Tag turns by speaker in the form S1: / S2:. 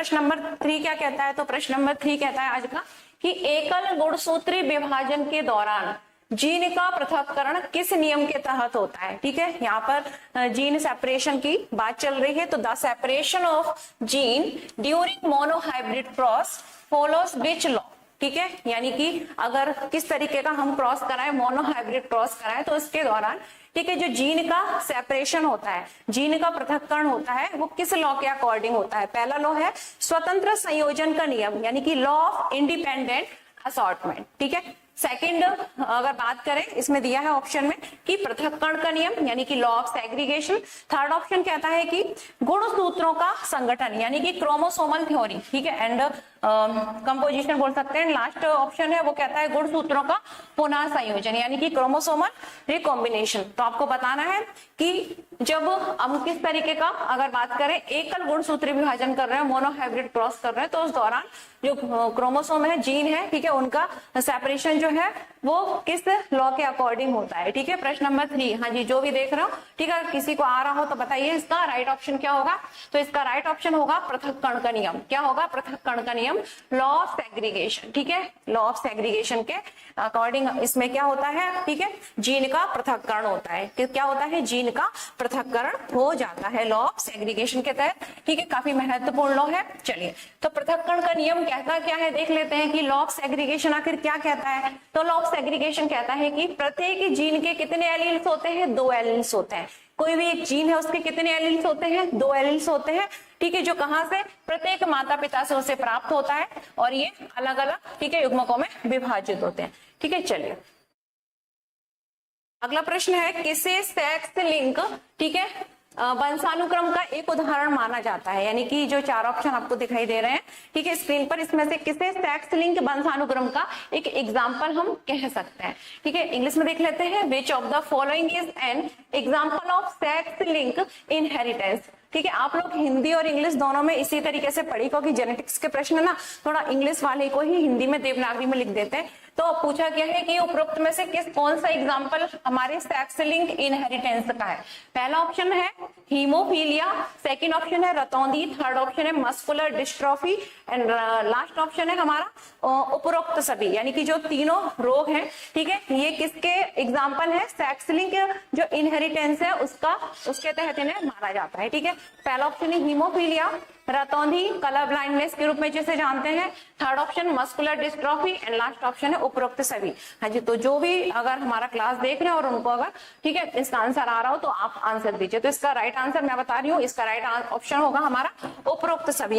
S1: प्रश्न नंबर 3 क्या कहता है? तो प्रश्न नंबर 3 कहता है आज का कि एकल गुणसूत्री विभाजन के दौरान जीन का पृथक्करण किस नियम के तहत होता है? ठीक है, यहाँ पर जीन सेपरेशन की बात चल रही है। तो the separation of gene during monohybrid cross follows which law? ठीक है, यानी कि अगर किस तरीके का हम क्रॉस कराएं, मोनोहाइब्रिड क्रॉस कराएं, तो इसके दौरान ठीक है जो जीन का सेपरेशन होता है, जीन का पृथक्करण होता है, वो किस लॉ के अकॉर्डिंग होता है? पहला लॉ है स्वतंत्र संयोजन का नियम, यानी कि लॉ ऑफ इंडिपेंडेंट असॉर्टमेंट। ठीक है, सेकंड अगर बात करें, इसमें दिया है ऑप्शन में कि पृथक्करण का नियम, यानी कि law of segregation. Third option कहता है कि गुणसूत्रों का संगठन, यानी कि क्रोमोसोमल थ्योरी। ठीक है, एंड कंपोजिशन बोल सकते हैं। लास्ट ऑप्शन है वो कहता है गुणसूत्रों का पुनः संयोजन, यानी कि क्रोमोसोमल रिकॉम्बिनेशन। तो आपको बताना है कि जब हम किस तरीके का अगर बात करें एकल गुणसूत्री विभाजन कर रहे हैं, मोनोहाइब्रिड क्रॉस कर रहे हैं, तो उस दौरान जो क्रोमोसोम है, जीन है, ठीक है, उनका सेपरेशन जो है वो किस लॉ के अकॉर्डिंग होता है? ठीक है, प्रश्न नंबर 3। हाँ जी, जो भी देख रहे हो, ठीक है, किसी को आ रहा हो तो बताइए इसका राइट ऑप्शन क्या होगा। तो इसका राइट ऑप्शन होगा पृथक्करण का नियम। क्या होगा? पृथक्करण का नियम, लॉ ऑफ सेग्रीगेशन। ठीक है, लॉ ऑफ सेग्रीगेशन के अकॉर्डिंग इसमें क्या होता है? ठीक है, जीन का पृथक्करण होता है। क्या होता है? जीन का पृथक्करण हो जाता है लॉ ऑफ सेग्रीगेशन के तहत। ठीक है, काफी महत्वपूर्ण लॉ है। चलिए, तो पृथक्करण का नियम कहता क्या है देख लेते हैं कि लॉ ऑफ सेग्रीगेशन आखिर क्या कहता है। तो लॉ ऑफ सेग्रीगेशन कहता है कि प्रत्येक जीन के कितने एलील्स होते हैं? 2 एलील्स होते हैं। कोई भी एक जीन है उसके कितने एलील्स होते हैं? 2 एलील्स होते हैं। ठीक है, जो कहां से? प्रत्येक माता पिता से उसे प्राप्त होता है, और ये अलग अलग ठीक है युग्मकों में विभाजित होते हैं। ठीक है, चलिए अगला प्रश्न है किसे सेक्स लिंक ठीक है वंशानुक्रम का एक उदाहरण माना जाता है? यानी कि जो 4 ऑप्शन आपको दिखाई दे रहे हैं ठीक है स्क्रीन पर, इसमें से किसे सेक्स लिंक वंशानुक्रम का एक एग्जांपल हम कह सकते हैं? ठीक है, इंग्लिश में देख लेते हैं। Which of the following is an example of sex link inheritance? ठीक है, आप लोग हिंदी और इंग्लिश दोनों में इसी तरीके से पढ़ी, क्योंकि जेनेटिक्स के प्रश्न ना थोड़ा इंग्लिश वाले को ही हिंदी में देवनागरी में लिख देते हैं। तो पूछा गया है कि उपरोक्त में से कौन सा एग्जाम्पल हमारे सेक्स लिंक इनहेरिटेंस का है? पहला ऑप्शन है हीमोफीलिया, सेकंड ऑप्शन है रतौंधी, थर्ड ऑप्शन है muscular dystrophy, and last option है हमारा उपरोक्त सभी। यानी कि जो तीनों रोग हैं ठीक है, ये किसके एग्जाम्पल है? सेक्स लिंक जो इनहेरिटेंस है उसका, उसके तहत इन्हें माना जाता है। ठीक है, पहला ऑप्शन है हीमोफीलिया, रतौंधी कलर ब्लाइंडनेस के रूप में जिसे जानते हैं, third option muscular dystrophy, and last option है उपरोक्त सभी। हाँ जी, तो जो भी अगर हमारा क्लास देख रहे हैं और उनको अगर ठीक है इसका आंसर आ रहा हो तो आप आंसर दीजिए। तो इसका राइट आंसर मैं बता रही हूँ, इसका राइट ऑप्शन होगा हमारा उपरोक्त सभी।